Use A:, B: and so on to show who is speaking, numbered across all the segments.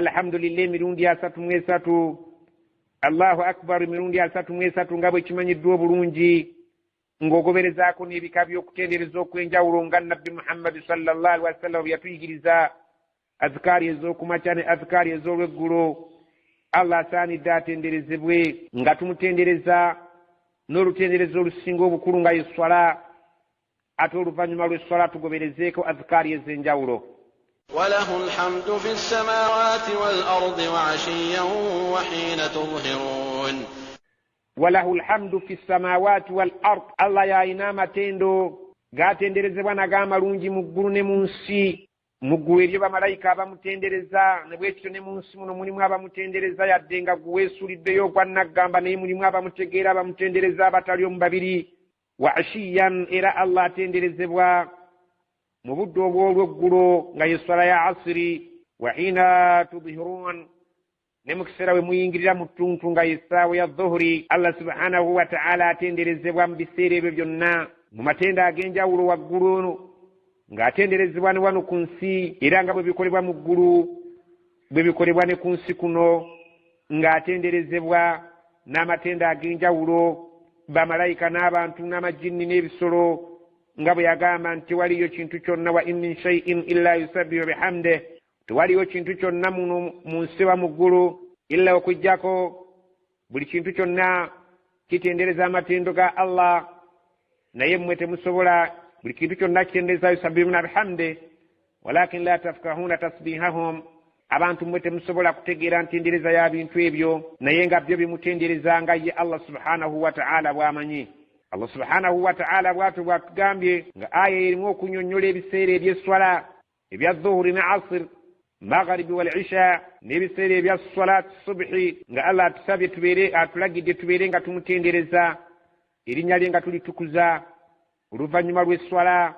A: alhamdulillah mirundi asatu mu esatu, Allahu akbar mirundi asatu mu esatu nga bwe kimanyiddwa obulungi, ng'ogoberezaako n'ebika by'okutendereza okw'enjawulo nga Nabbi Muhammad sallallahu alaihi wasallam yatuyigiriza, azikaari ez'okumakya ne azikaari ez'olweggulo. Allah asaanidde atenderezebwe nga tumutendereza n'olutendereza olusinga obukulu nga ye swala, ate oluvannyuma lw'esswala tugoberezeeko azikaari ez'enjawulo.
B: وله الحمد في السماوات والأرض وعشيا وحين تظهرون.
A: وله الحمد في السماوات والأرض. الله يا إنام تندو gatenderezebwa n'ag'amalungi mu ggulu ne mu nsi. Mu ggulu eryo bamalayika abamutendereza, ne bwekityo ne mu nsi muno mulimu abamutendereza, yadde nga guweesuliddeyo ogwannaggamba, naye mulimu abamutegeera abamutendereza abatali omu babiri. Wa ashiyan, era Allah atenderezebwa mu budde obw'olweggulo nga ye swala ya asiri. Wa hina tudhirun, ne mu kiseera we muyingirira mu ttuntu nga ye ssaawa ya dhuhuri. Allah subhanahu wa ta'ala atenderezebwa mu biseera ebyo byonna mu matenda ag'enjawulo waggulu, ng'atenderezebwa ne wano ku nsi, era nga bwe bikolebwa mu ggulu bwe bikolebwa ne ku nsi kuno, ng'atenderezebwa n'amatenda ag'enjawulo, bamalayika n'abantu n'amajjinni n'ebisolo, nga bwe yagamba nti tewaliyo kintu kyonna, wa in min shay'in illa yusabbihu bihamdih, tewaliyo kintu kyonna muno mu nsi wa mu ggulu illa okujjako buli kintu kyonna kitendereza amatendo ga Allah, naye mmwe temusobola. Buli kintu kyonna kitendereza yusabbihuna bihamdih walakin la tafkahuna tasbihahum, abantu mmwe temusobola kutegeera ntendereza ya bintu ebyo, naye nga byo bimutendereza nga ye Allah subhanahu wa ta'ala bw'amanyi. Allah subhanahu wa ta'ala bw'atyo bw'atugambye nga aya erimu okunnyonnyola ebiseera eby'esswala ebya dhuhuri ne asr, magharibi wal isha, n'ebiseera ebya salati subhi, nga Allah atusabye atulagidde tubeere nga tumutendereza, erinnya lye nga tulitukuza oluvannyuma lw'esswala,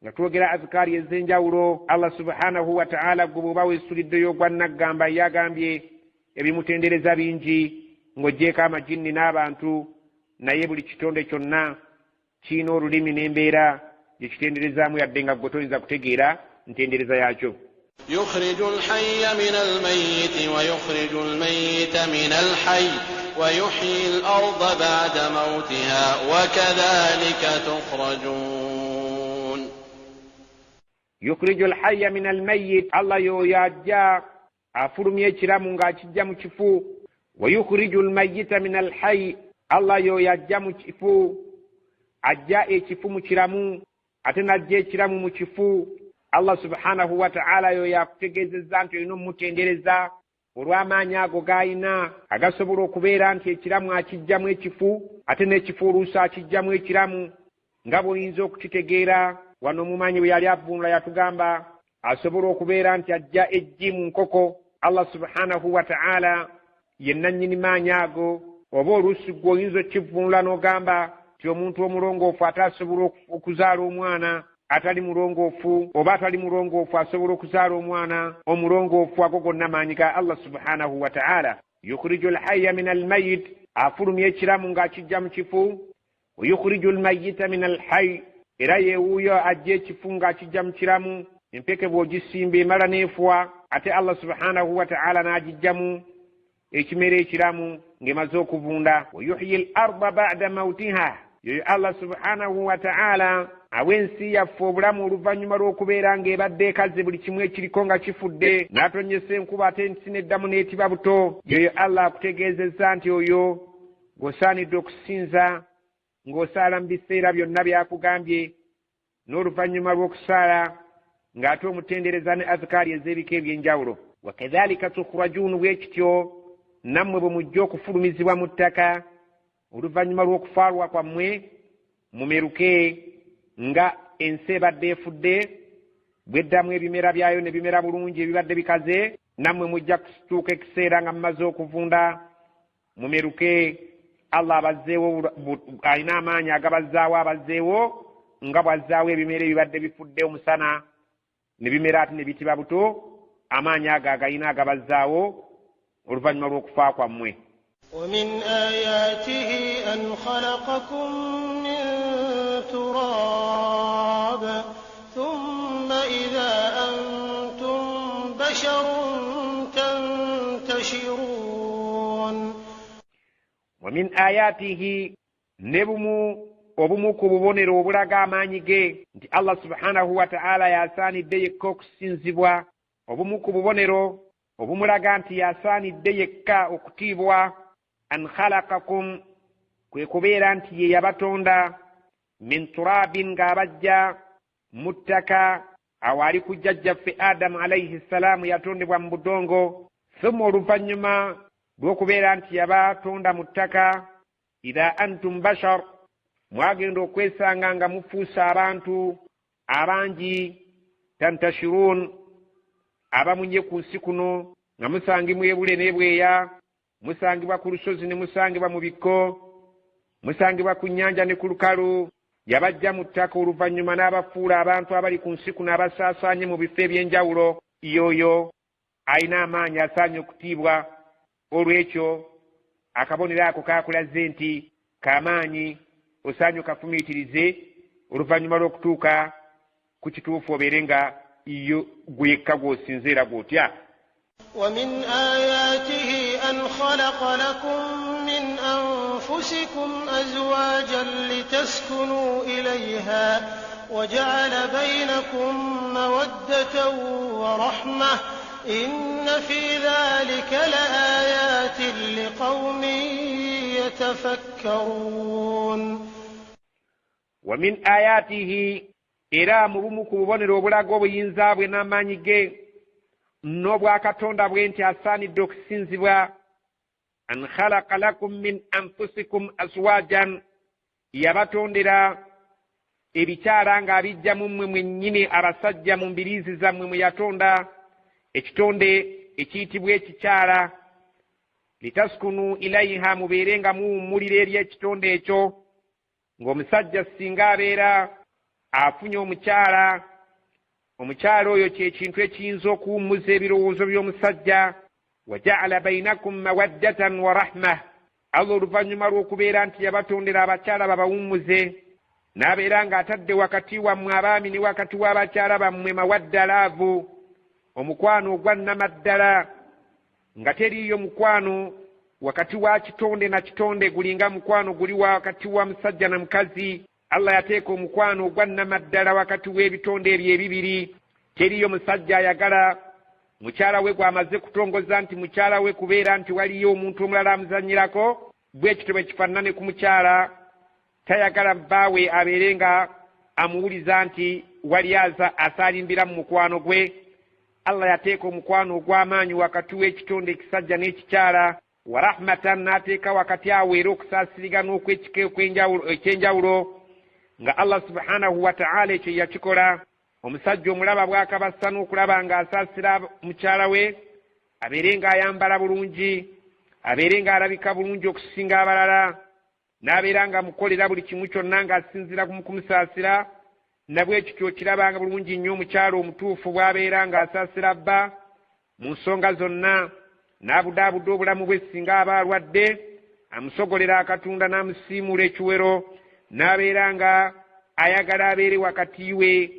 A: nga twogera azikaari ez'enjawulo. Allah subhanahu wa ta'ala gwe bw'oba weesuliddeyo ogwannaggamba yagambye ebimutendereza bingi, ng'oggyeko amajjinni n'abantu, naye buli kitonde kyonna kiina olulimi n'embeera gye kitenderezaamu, yadde nga gwe toyinza kutegeera ntendereza yakyo.
B: يخرج الحي من الميت ويخرج الميت من الحي ويحيي الأرض بعد موتها وكذلك تخرجون.
A: يخرج الحي من الميت، الله يوجا أفرمي ekiramu ng'akijja mu kifu. ويخرج الميت من الحي، Allah yoyajja mu kifu, ajja ekifu mu kiramu, ate n'ajja ekiramu mu kifu. Allah subhanahu wa ta'ala yakutegeezezza nti olina omutendereza olw'amaanyi ago g'ayina agasobola okubeera nti ekiramu akijjamu ekifu, ate n'ekifu oluusi akijjamu ekiramu, nga bw'oyinza okukitegeera. Wano omumanyi bwe yali avvuunula yatugamba asobola okubeera nti ajja eggi mu nkoko. Allah subhanahu wa ta'ala ye nannyini maanyi ago. Oba oluusi gwe oyinza okivvuunula n'ogamba nti omuntu omulongoofu ate asobola okuzaala omwana atali mulongoofu, oba atali mulongoofu asobola okuzaala omwana omulongoofu. Ago gonna maanyi ga Allah subhanahu wa ta'ala. Yukhriju al-hayya min al-mayyit, afulumya ekiramu ng'akijja mu kifu. Yukhriju al-mayyita min al-hayy, era yeewuuyo ajja ekifu ng'akijja mu kiramu. Empeke bw'ogisimba emala n'efuwa, ate Allah subhanahu wa ta'ala n'agijjamu ekimera ekiramu ng'emaze okuvunda. Wa yuhyi al-arda ba'da mawtiha, yoyo Allah subhanahu wa ta'ala awensi yaffe obulamu oluvannyuma lw'okubeera ng'ebadde ekaze buli kimu ekiriko nga kifudde, n'atonnyesa enkuba ate ensi n'eddamu n'etiba buto. Yoyo Allah akutegeezezza nti oyo ng'osaanidde okusinza ng'osaala mu biseera byonna byakugambye, n'oluvannyuma lw'okusaala ng'ate omutendereza ne azikaari ez'ebika eby'enjawulo. Wa kadhalika tukhrajun, bwe kityo nammwe bwe mujja okufulumizibwa mu ttaka oluvannyuma lw'okufaalwa kwammwe, mumeruke nga ensi ebadde efudde, bw'eddamu ebimera byayo ne bimera bulungi ebibadde bikaze, nammwe mujja kutuuka ekiseera nga mumaze okuvunda, mumeruke. Allah abazzeewo, alina amaanyi agabazzaawo abazzeewo, nga bw'azzaawo ebimera ebibadde bifudde omusana ne bimera ate ne bitiba buto, amaanyi ago agayina agabazzaawo oluvannyuma lw'okufa kwammwe.
C: ومن آياته أن خلقكم من تراب ثم إذا أنتم بشر تنتشرون
A: ومن آياته obumu ku bubonero obulaga amaanyi ge nti Allah subhanahu wa ta'ala yasaanidde yekka okusinzibwa. Obumu ku bubonero obumulaga nti yasaanidde yekka okutiibwa, an khalaqakum, kwe kubeera nti ye yabatonda, min turabin, ng'abajja mu ttaka, awaali ku jjajjaffe Adamu alayhi salaamu yatondebwa mu budongo. Thumma oluvannyuma lw'okubeera nti yabatonda mu ttaka, idha antum bashar, mwagenda okwesanga nga mufuusa abantu abangi, tantashirun, abamunye ku nsi kuno, nga musangibwa ebule n'ebweya, musangibwa ku lusozi ne musangibwa mu bikko, musangibwa ku nnyanja ne ku lukalu. Yabajja mu ttaka oluvannyuma n'abafuula abantu abali ku nsi kuno abasaasaanye mu bifo eby'enjawulo. Yoyo alina amaanyi, asaanye okutiibwa. Olw'ekyo akabonero ako kakulaze nti kamaanyi, osaanye okafumiitirize oluvannyuma lw'okutuuka ku kituufu obeere nga gwekka gw'osinzeera gw'otya.
C: ومن آياته أن خلق لكم من أنفسكم أزواجا لتسكنوا إليها وجعل بينكم مودة ورحمة إن في ذلك لآيات لقوم يتفكرون.
A: ومن آياته era mubumu ku bubonero obulaga obuyinza bwe n'amaanyi ge n'obwakatonda bwe nti asaanidde okusinzibwa. An khalaqa lakum min anfusikum azwajan, yabatondera ebikyala ng'abijja mu mmwe mwennyini, abasajja mu mbiriizi zammwe mwe yatonda, ekitonde ekiyitibwa ekikyala. Litaskunu ilayha, mubeere nga muwummulira eri ekitonde ekyo. Ng'omusajja singa abeera afunye omukyala, omukyala oyo kyekintu ekiyinza okuwummuza ebirowoozo by'omusajja. Waja'ala bainakum mawaddatan wa rahma, Allah oluvannyuma lw'okubeera nti yabatondera abakyala babawummuze, n'abeera ng'atadde wakati wammwe abaami ne wakati w'abakyala bammwe mawadda, laavu, omukwano ogwa nnamaddala, nga teriiyo mukwano wakati wa kitonde na kitonde gulinga mukwano guli wakati wa musajja na mukazi. Allah yateeka omukwano ogwa nnamaddala wakati w'ebitonde ebyo ebibiri. Teriiyo musajja ayagala mukyala we gw'amaze kutongoza nti mukyala we kubeera nti waliyo omuntu omulala amuzannyirako, bwe kityo bwe kifaanane ku mukyala. Tayagala bbaawe abeere nga amuwuliza nti wali asaalimbira mu mukwano gwe. Allah yateeka omukwano ogw'amaanyi wakati w'ekitonde ekisajja n'ekikyala. Wa rahmatan, n'ateeka wakati awo era okusaasirigana ekyenjawulo, nga Allah subhanahu wa ta'ala ekyo yakikola. Omusajja omulaba bw'akabassa n'okulaba ng'asaasira mukyala we, abeere ng'ayambala bulungi, abeere ng'alabika bulungi okusinga abalala, n'abeera ng'amukolera buli kimu kyonna ng'asinzira mu kumusaasira. Nabwe kityo okirabanga bulungi nnyo omukyala omutuufu bw'abeera ng'asaasira bba mu nsonga zonna, n'abudaabudde obulamu bwe singa aba alwadde, amusogolera akatunda n'amusiimuula ekiwero, n'abeera nga ayagala abeere wakati we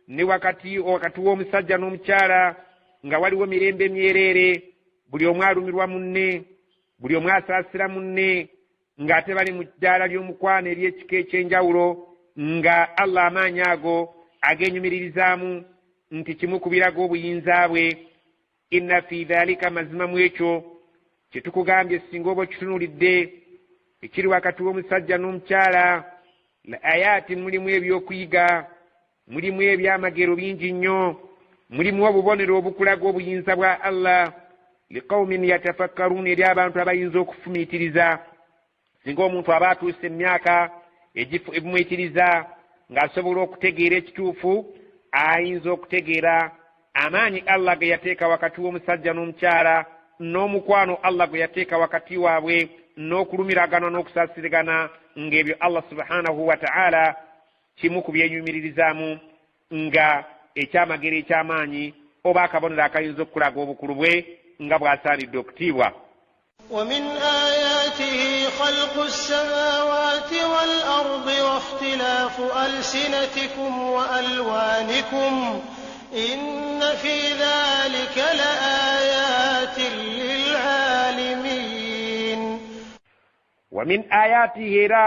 A: ne wakati w'omusajja n'omukyala nga waliwo mirembe myereere, buli omu alumirwa munne, buli omu asaasira munne, ng'ate bali mu ddaala ly'omukwano ery'ekika ekyenjawulo, nga Allah amaanyi ago agenyumiririzaamu nti kimu ku biraga obuyinza bwe. Inna fi dhalika, mazima mu ekyo kye tukugambye singa oba okitunuulidde ekiri wakati w'omusajja n'omukyala, la ayaati, mulimu ebyokuyiga, mulimu ebyamagero bingi nnyo, mulimu obubonero obukulaga obuyinza bwa Allah, liqaumin yatafakkaruun, eri abantu abayinza okufumiitiriza. Singa omuntu aba atuuse emyaka ebimuyitiriza ng'asobola okutegeera ekituufu, ayinza okutegeera amaanyi Allah ge yateeka wakati w'omusajja n'omukyala, n'omukwano Allah gwe yateeka wakati waabwe, n'okulumiragana n'okusaasirigana, ng'ebyo Allah subhanahu wa ta'ala kimu ku byenyumirizaamu nga ekyamagero eky'amaanyi oba akabonero akayinza okukulaga obukulu bwe nga bw'asaanidde okutiibwa.
C: ومن آياته خلق السماوات والأرض واختلاف ألسنتكم وألوانكم إن في ذلك لآيات للعالمين.
A: wa min ayatihi era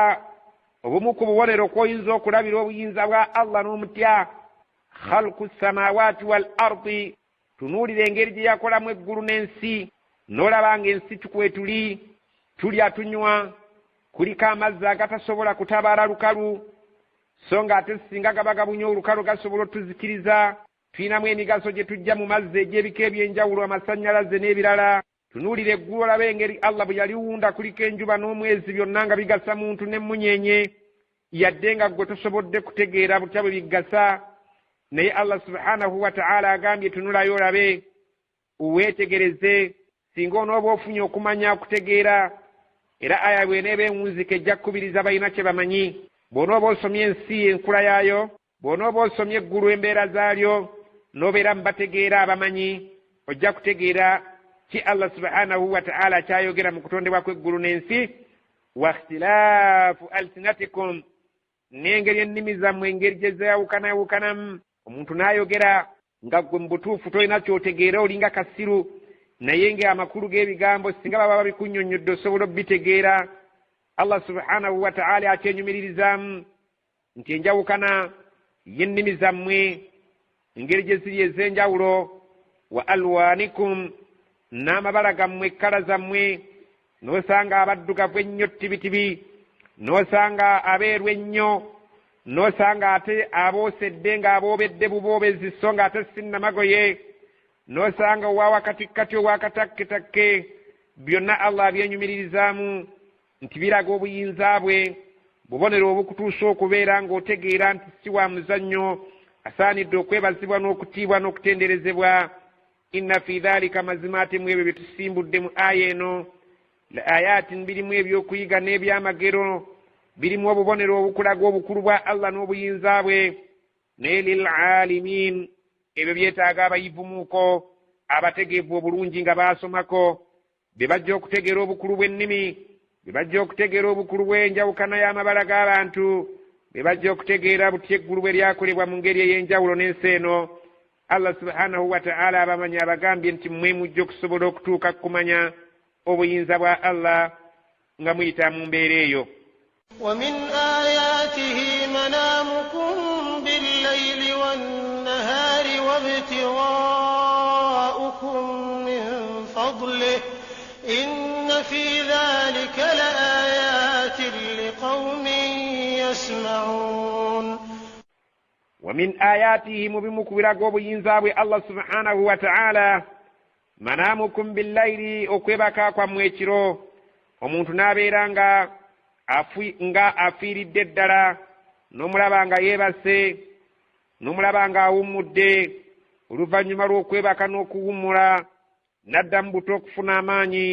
A: obumu ku bubonero kw'oyinza okulabira obuyinza bwa Allah n'omutya khalqu samawati wal ardi tunuulira engeri gye yakolamu eggulu n'ensi n'olaba ng'ensi tukwetuli tulya tunywa kuliko amazzi agatasobola kutabaala lukalu so ng'ate singa gaba gabunya olukalu gasobola otuzikiriza tuyinamu emigaso gye tujja mu mazzi egy'ebika ebyenjawulo amasannyalaze n'ebirala tunuulira eggulu olaba engeri Allah bwe yaliwunda kuliko enjuba n'omwezi byonna nga bigasa muntu n'emmunyenye yadde nga gwe tosobodde kutegeera butya bwe bigasa naye Allah subhanahu wa ta'ala agambye tunulayo olabe weetegereze singa onooba ofunye okumanya okutegeera era aya bw'eneeba enwunzika ejja kukubiriza balina kye bamanyi bw'onooba osomye ensi enkula yaayo bw'onooba osomye eggulu embeera zaalyo n'obeera mu bategeera abamanyi ojja kutegeera ki Allah subhanahu wa ta'ala kyayogera mu kutondebwa kw'eggulu n'ensi wa ikhtilaafu alsinatikum n'engeri ennimi zammwe engeri gye zeeyawukanayawukanamu omuntu n'ayogera nga gwe mu butuufu tolina ky'otegeera olinga kasiru naye ng'amakulu g'ebigambo singa baba babikunnyonnyodde osobola obbitegeera Allah subhanahu wa ta'ala akyenyumiririzaamu nti enjawukana y'ennimi zammwe engeri gye ziri ez'enjawulo wa alwanikum n'amabala gammwe ekkala zammwe n'osanga abaddugavu ennyo tibitibi n'osanga abeeru ennyo n'osanga ate aboosedde ng'aboobedde buboobezi so ng'ate sinnamagoye n'osanga owa wakatikkati owakatakketakke byonna Allah abyenyumiririzaamu nti biraga obuyinza bwe bubonero obukutuusa okubeera ng'otegeera nti si wa muzannyo asaanidde okwebazibwa n'okutiibwa n'okutenderezebwa inna fi dhalika mazima ate mu ebyo bye tusimbudde mu aya eno la ayatin birimu ebyokuyiga n'ebyamagero birimu obubonero obukulaga obukulu bwa Allah n'obuyinza bwe naye lil alimin ebyo byetaaga abayivumuuko abategeevu obulungi nga baasomako be bajja okutegeera obukulu bw'ennimi be bajja okutegeera obukulu bw'enjawukana y'amabala g'abantu be bajja okutegeera butya eggulu bwe lyakolebwa mu ngeri ey'enjawulo n'ensi eno Allah subhanahu wa ta'ala abamanyi abagambye nti mmwe mujja okusobola okutuuka kumanya obuyinza bwa Allah nga muyita mu mbeera eyo
C: ومن آياته منامكم بالليل والنهار وابتغاؤكم من فضله إن في ذلك لآيات لقوم يسمعون
A: ومن آياته مبمكبرا وبينزاوي الله سبحانه وتعالى منامكم بالليل okwebaka kwammwe ekiro omuntu n'abeera nga afiiridde ddala n'omulaba nga yeebase n'omulaba nga awummudde oluvannyuma lw'okwebaka n'okuwummula n'adda mu buto okufuna amaanyi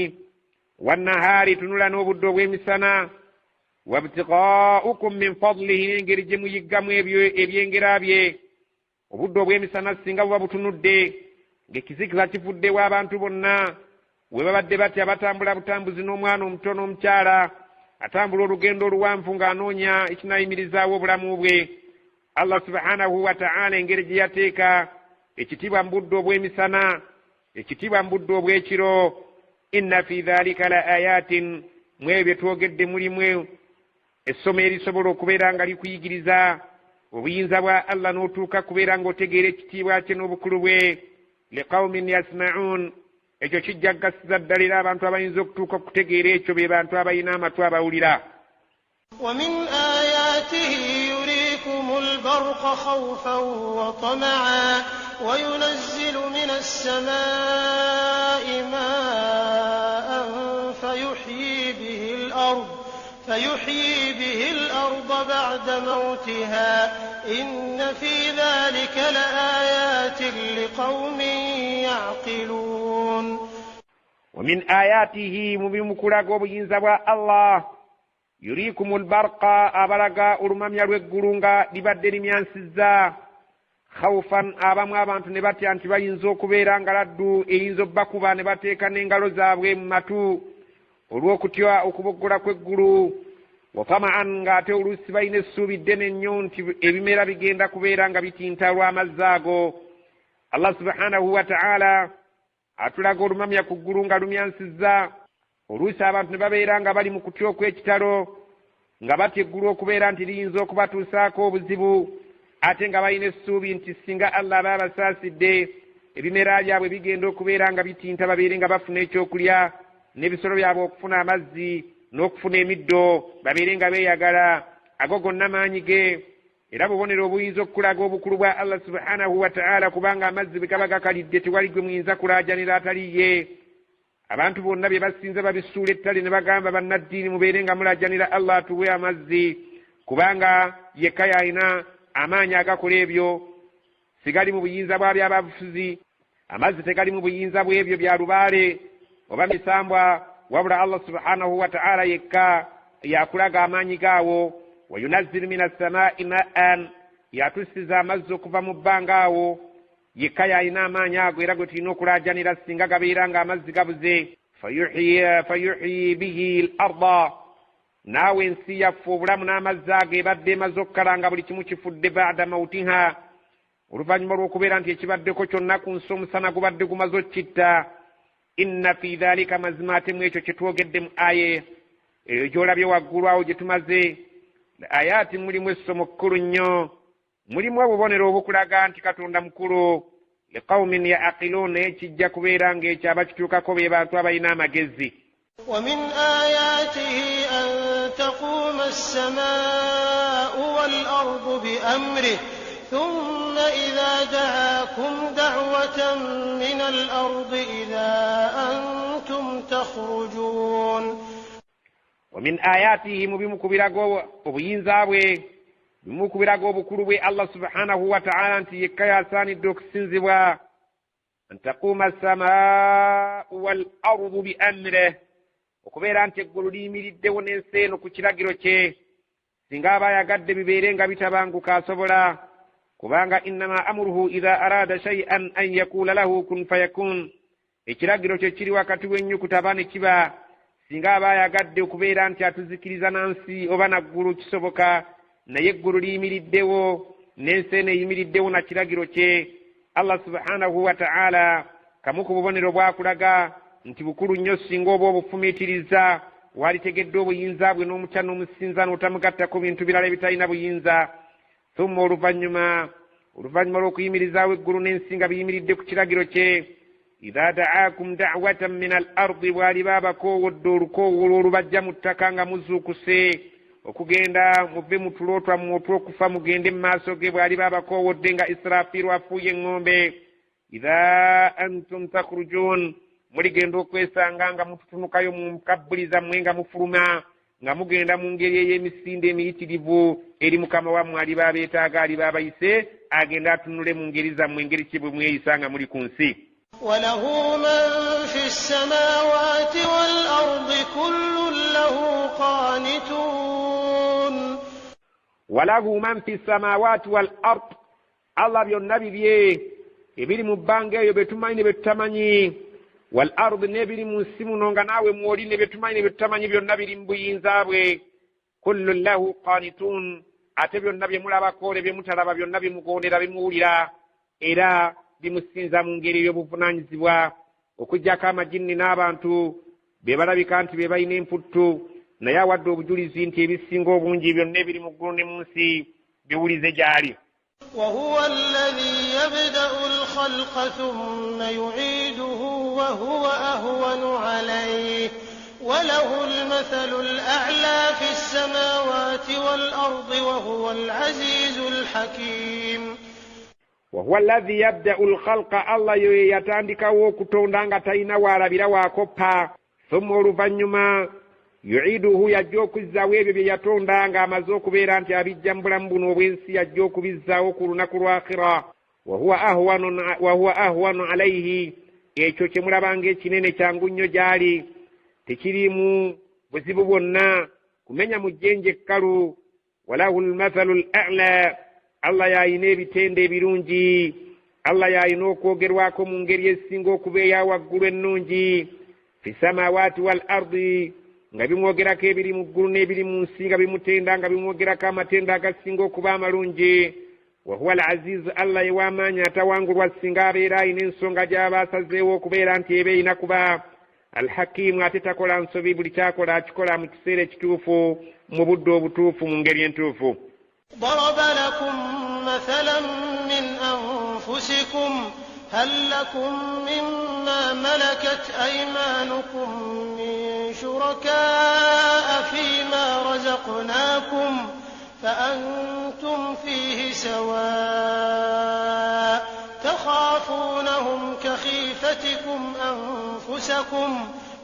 A: wannahaari tunula n'obudde obw'emisana wabtiqaa'ukum min fadlihi n'engeri gye muyiggamu ebyengera bye obudde obw'emisana singa buba butunudde ng'ekizikiza kivuddewo abantu bonna we babadde batya batambula butambuzi n'omwana omuto n'omukyala atambula olugendo oluwanvu ng'anoonya ekinaayimirizaawo obulamu bwe Allah subhanahu wa ta'ala engeri gye yateeka ekitiibwa mu budde obw'emisana ekitiibwa mu budde obw'ekiro inna fi dhalika la ayatin mu ebyo bye twogedde mulimu essomo erisobola okubeera nga likuyigiriza obuyinza bwa Allah n'otuuka kubeera ng'otegeera ekitiibwa kye n'obukulu bwe liqaumin yasma'un ekyo kijja kugasiza ddala era abantu abayinza okutuuka okutegeera ekyo be bantu abalina amatu abawulira
C: ومن آياته يريكم البرق خوفا وطمعا وينزل من السماء ماء فيحيي به الأرض بعد موتها إن في ذلك لآيات لقوم يعقلون
A: ومن آياته مبمكرا وبينزا الله يريكم البرق أبلغا أرماميا لوغورونغا libadde limyansiza khawfan abamu abantu ne batya nti bayinza okubeera nga laddu eyinza obbakuba ne bateeka n'engalo zaabwe mu matu olw'okutya okuboggola kw'eggulu watamaan ng'ate oluusi balina essuubi ddene nnyo nti ebimera bigenda kubeera nga bitinta lw'amazzi ago Allah subhanahu wa ta'ala atulaga olumamya ku ggulu nga lumyansiza oluusi abantu ne babeera nga bali mu kutya okw'ekitalo nga bateggula okubeera nti liyinza okubatuusaako obuzibu, ate nga balina essuubi nti singa Allah aba abasaasidde ebimera byabwe bigenda okubeera nga bitinta, babeere nga bafuna ekyokulya, n'ebisolo byabwe okufuna amazzi n'okufuna emiddo, babeere nga beeyagala. Ago gonna maanyi ge, era bubonero obuyinza okukulaga obukulu bwa Allah subhanahu wa ta'ala, kubanga amazzi bwe gaba gakalidde tewali gwe muyinza kulaajanira ataliye. Abantu bonna bye basinza babisuula ettale ne bagamba bannaddiini mubeere nga mulaajanira Allah atuwe amazzi, kubanga yekka yalina amaanyi agakola ebyo, sigali mu buyinza bwa byabafuzi. Amazzi tegali mu buyinza bw'ebyo bya lubaale oba misambwa, wabula Allah subhanahu wa ta'ala yekka yakulaga amaanyi gaawo. Wayunazzilu minas samaa'i ma'an, yatusiza amazzi okuva mu bbanga awo, yekka yalina amaanyi ago era gwe tulina okulaajanira singa gabeera nga amazzi gabuze. Fayuhyi bihi al-arda, naawe ensi yaffe obulamu n'amazzi ago ebadde emaze okukalanga buli kimu kifudde ba'da mawtiha, oluvannyuma lw'okubeera nti ekibaddeko kyonna ku nsi omusana gubadde gumaze okkitta. Inna fi dhalika, mazima ate mu ekyo kye twogedde mu aya eyo gy'olabye waggulu awo gye tumaze, ayaati mulimu essomo kkulu nnyo, mulimu obubonero obukulaga nti Katonda mukulu. Liqawmin ya'qiluun, naye kijja kubeera ng'ekyo abakituukako be bantu abalina amagezi.
C: ومن آياته أن تقوم السماء والأرض بأمره ثم إذا دعاكم دعوة من الأرض إذا أنتم تخرجون. ومن
A: آياته مبمكبراغو obuyinzabwe bimukubirago obukulu bwe Allah subhanahu wa ta'ala nti yekka yasaanidde okusinzibwa. An taquma as-samaa'u wal ardu bi amrihi, okubeera nti eggulu liyimiriddewo n'ensi eno ku kiragiro kye. Singa aba yagadde bibeere nga bitabanguka asobola, kubanga innama amruhu idha arada shay'an an yakula lahu kun fayakun. Ekiragiro kye kiri wakati w'ennyukuta aba ne kiba. Singa aba yagadde okubeera nti atuzikiriza nansi oba naggulu kisoboka, naye eggulu liyimiriddewo n'ensi eno eyimiriddewo na kiragiro kye. Allah subhanahu wa ta'ala kamu ku bubonero bwakulaga nti bukulu nnyo singa oba obufumiitiriza, walitegedde obuyinza bwe n'omutya n'omusinza n'otamugattako bintu birala ebitalina buyinza. Thumma oluvannyuma lw'okuyimirizaawo eggulu n'ensi nga biyimiridde ku kiragiro kye, idha da'akum da'watan min al-ardi, bw'aliba abakoowodde olukoowo olubajja mu ttaka nga muzuukuse okugenda muve mu tulo twammwe otw'okufa mugende mu maaso ge, bw'aliba abakoowodde nga Israfiru afuuye eŋŋombe, idha antum takhrujuun, muligenda okwesanga nga mututunukayo mu mkabbuli zammwe nga mufuluma, nga mugenda mu ngeri ey'emisinde emiyitirivu eri Mukama wammwe aliba abeetaaga, aliba abayise, agenda atunule mu ngeri zammwe engeri ki bwe mweyisa nga muli ku nsi.
C: وله من في السماوات والأرض كل له قانتون.
A: وله من في السماوات والأرض, Allah byonna bibye ebiri mu bbanga eyo betumanyi ne betutamanyi, wal ard n'ebiri mu nsi muno nga naawe mwoli ne betumanyi ne betutamanyi, byonna biri mu buyinza bwe. Kullu lahu qanitun, ate byonna bye mulabako ne bye mutalaba byonna bimugondera bimuwulira era bimusinza mu ngeri y'obuvunaanyizibwa, okuggyako amajinni n'abantu be balabika nti be balina emputtu, naye awadde obujulizi nti ebisinga obungi byonna ebiri mu ggulu ne mu nsi biwulize gy'ali.
C: وهو الذي يبدأ الخلق ثم يعيده وهو أهون عليه وله المثل الأعلى في السماوات والأرض وهو العزيز الحكيم.
A: وهو الذي يبدأ الخلق, الله yatandikawo okutonda nga talina waalabira waakoppa, thumma oluvannyuma yu'iduhu, yajja okuzzaawo ebyo bye yatonda nga amaze okubeera nti abijja mu bulamu buno obw'ensi, yajja okubizzaawo ku lunaku lw'akhira. wa huwa ahwanu alayhi, ekyo kye mulabanga ekinene kyangu nnyo gy'ali, tekirimu buzibu bwonna, kumenya mu jjenje ekkalu. walahu almathalu al-a'la, Allah yayina ebitende ebirungi, Allah yayina okwogerwako mu ngeri esinga okuba eya waggulu ennungi. fi samawati wal ardi, nga bimwogerako ebiri mu ggulu n'ebiri mu nsi, nga bimutenda nga bimwogerako amatenda agasinga okuba amalungi. wa huwa al-azizu, Allah yew'amaanyi atawangulwa singa abeera ayina ensonga gy'aba asazeewo okubeera nti eba erina kuba. alhakimu ate takola nsobi buli kyakola akikola mu kiseera ekituufu mu budde obutuufu mu ngeri entuufu.
C: ضرب لكم مثلا من أنفسكم هل لكم مما ملكت أيمانكم من شركاء فيما رزقناكم فأنتم فيه سواء تخافونهم كخيفتكم أنفسكم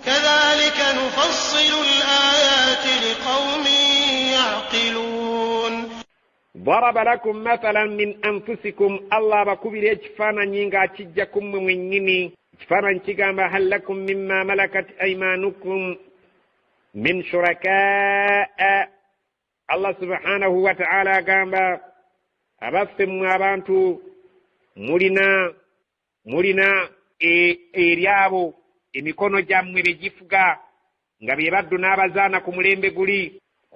C: كذلك نفصل الآيات لقوم يعقلون.
A: ضرب لكم مثلا من أنفسكم الله بكبير اجفانا نينغا تجاكم ممنيني اجفانا نتيغاما هل لكم مما ملكت أيمانكم من شركاء الله سبحانه وتعالى قام أبثم أبانتو mulina eryabo emikono gyammwe begifuga nga bye baddu n'abazaana ku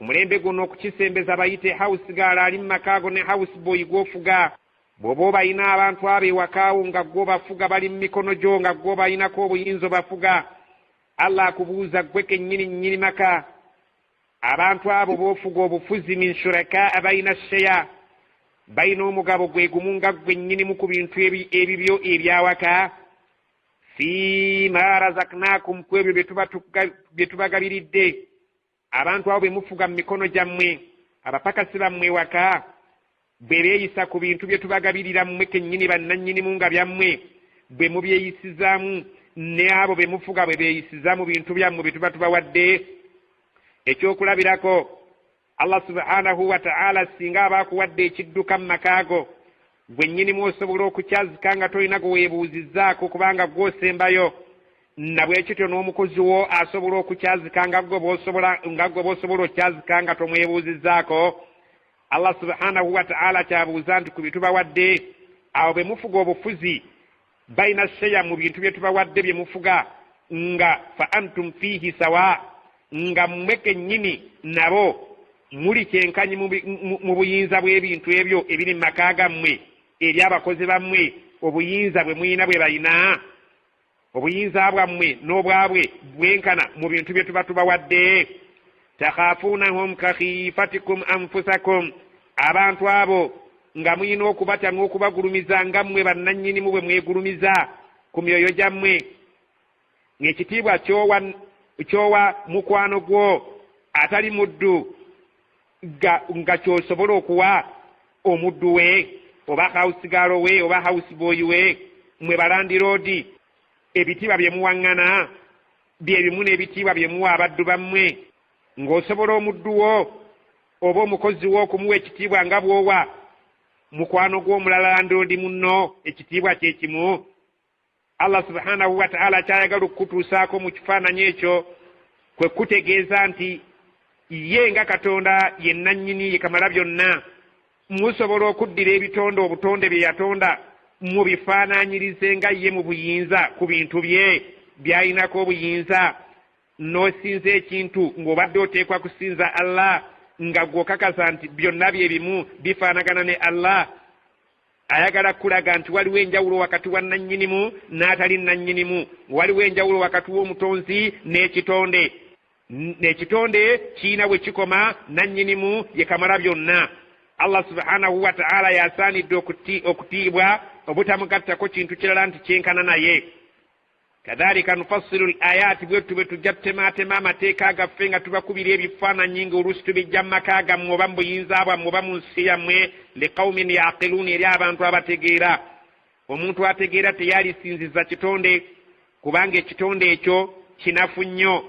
A: mulembe guno okukisembeza bayite house girl ali mu makaago ne house boy gwofuga bw'oba obayina abantu abo ewakaawo nga gwo bafuga bali mu mikono gyo nga gwo bayinako obuyinza bafuga Allah akubuuza gwe kennyini maka abantu abo boofuga obufuzi min shuraka abayina sheya bayina omugabo gwe gumu nga gwe nnyinimu ku bintu ebibyo ebyawaka fima razaknakum ku ebyo bye tubagabiridde abantu abo bemufuga mu mikono gyammwe abapakasi bammwe waka bwe beeyisa ku bintu bye tubagabirira mmwe kennyini bannannyinimu nga byammwe bwe mubyeyisizaamu ne abo bemufuga bwe beeyisiza mu bintu byammwe bye tuba tubawadde. Ekyokulabirako Allah subhanahu wa ta'ala singa abakuwadde ekidduka mu makaago gwe nnyinimu osobola okukyazika nga tolina gwe weebuuzizzaako kubanga gwosembayo nabwe ekityo n'omukozi wo asobola okukyazika nga gwe bw'osobola okyazika nga tomwebuuzizzaako. Allah subhanahu wa ta'ala kyabuuza nti ku bye tubawadde awo bwe mufuga obufuzi bayina sheya mu bintu bye tubawadde bye mufuga nga fa antum fihi sawa nga mmwe kennyini nabo muli kyenkanyi mu buyinza bw'ebintu ebyo ebiri mu maka gammwe eri abakozi bammwe obuyinza bwe muyina bwe bayina obuyinza bwammwe n'obwabwe bwenkana mu bintu bye tuba tubawadde. takhafunahum kakhifatikum anfusakum abantu abo nga muyina okubatya n'okubagulumiza nga mmwe bannannyinimu bwe mwegulumiza ku myoyo gyammwe ng'ekitiibwa kyowa mukwano gwo atali muddu nga kyosobola okuwa omuddu we oba house girl we oba house boy we mwe balandiroodi ebitiibwa bye muwaŋŋana bye bimu n'ebitiibwa bye muwa abaddu bammwe ng'osobola omuddu wo oba omukozi wo okumuwa ekitiibwa nga bw'owa mukwano gw'omulala landiroodi munno ekitiibwa kye kimu. Allah subhanahu wa ta'ala kyayagala okukutuusaako mu kifaananyi ekyo kwe kutegeeza nti ye nga Katonda ye nannyini ye kamala byonna musobola okuddira ebitonde obutonde bye yatonda mu bifaanaanyirize nga ye mu buyinza ku bintu bye by'ayinako obuyinza n'osinza ekintu ng'obadde oteekwa kusinza Allah nga gw'okakasa nti byonna bye bimu bifaanagana ne Allah. Ayagala kulaga nti waliwo enjawulo wakati wa nannyinimu n'atali nannyinimu, waliwo enjawulo wakati w'omutonzi n'ekitonde. N'ekitonde kiina bwe kikoma nannyinimu ye kamala byonna. Allah subhanahu wa ta'ala yasaanidde okutiibwa obutamugattako kintu kirala nti kyenkana naye. Kadhalika nufassilu al-ayati bwetu bwe tujja tutematema amateeka gaffe nga tubakubira ebifaananyi ng'oluusi tubijja mu maka gammwe oba mu buyinza bwammwe oba mu nsi yammwe liqaumin yaqiluun eri abantu abategeera. Omuntu ategeera teyalisinziza kitonde kubanga ekitonde ekyo kinafu nnyo.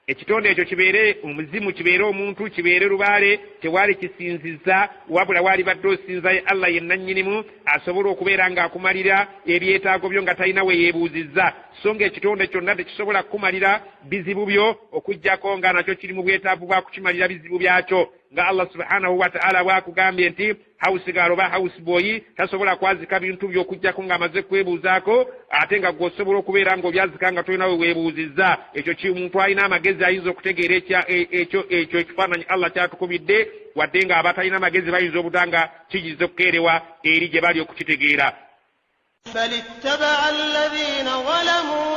A: Ekitonde ekyo kibeere omuzimu, kibeere omuntu, kibeere lubaale, tewali kisinziza wabula wali badde osinza Allah yenna nnyinimu asobola okubeera ng'akumalira ebyetaago byo nga talina we yeebuuzizza. So ng'ekitonde kyonna tekisobola kukumalira bizibu byo okuggyako nga nakyo kiri mu bwetaavu bwa kukimalira bizibu byakyo. Nga Allah subhanahu wa ta'ala bw'akugambye nti house girl oba house boy tasobola kwazika bintu by'okuggyako ng'amaze kwebuuzaako ate nga gw'osobola okubeera ng'obyazika nga tolina we weebuuzizza. Ekyo omuntu alina amagezi ayinza okutegeera ekyo ekifaananyi Allah kyatukubidde, wadde nga abatalina amagezi bayinza obuda nga kigize okukeerewa eri gye bali okukitegeera.
C: بل اتبع الذين ظلموا